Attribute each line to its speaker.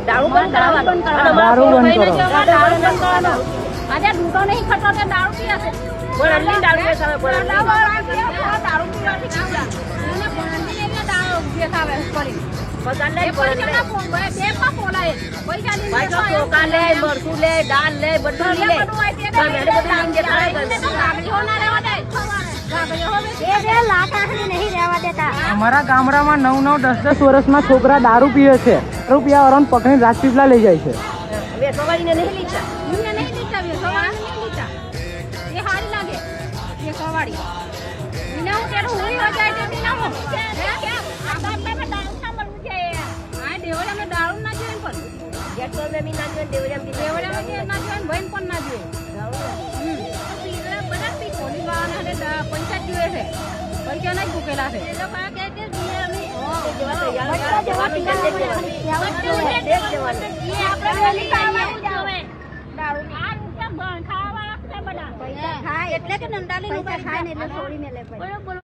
Speaker 1: દારૂ બંધ કરાવવાનો આજે દૂધો નહીં ખટો કે દારૂ પીએ છે બોલલી દારૂ પીએ છે દારૂ પીવાથી એને બોલલી એને દારૂ પીએ ખાવે કરી બગાડલે બોલલે બે પા બોલાય પૈસા લે ચોકા લે મરચું લે દાળ લે બધું લે
Speaker 2: અમારા ગામડામાં 9-9, 10-10 વર્ષમાં છોકરા દારૂ પીએ છે. દારૂ પીવા વાળાને પકડીને રાજપીપળા લઈ જાય છે.
Speaker 1: વેસવાળીને નહીં લીધા વેસવાળીને નહીં લીધા એ હારી લાગે વેસવાળી વિના હું તેરું હોઈ હો જાય તે વિના હું આ બાપે દારૂ સાંભળવું છે આ દેવળામાં દારૂ ના જોઈએ પણ ગેટ પર મેં ના જોઈએ દેવળામાં ના જોઈએ બહેન પણ ના જોઈએ બધા પી કોની વાળાને પંચાયત જોઈએ છે પૈસા નહીં મૂકેલા છે એ લોકો કહે છે એટલે કે નંદાલી ખાય ને એટલે છોડી મેલે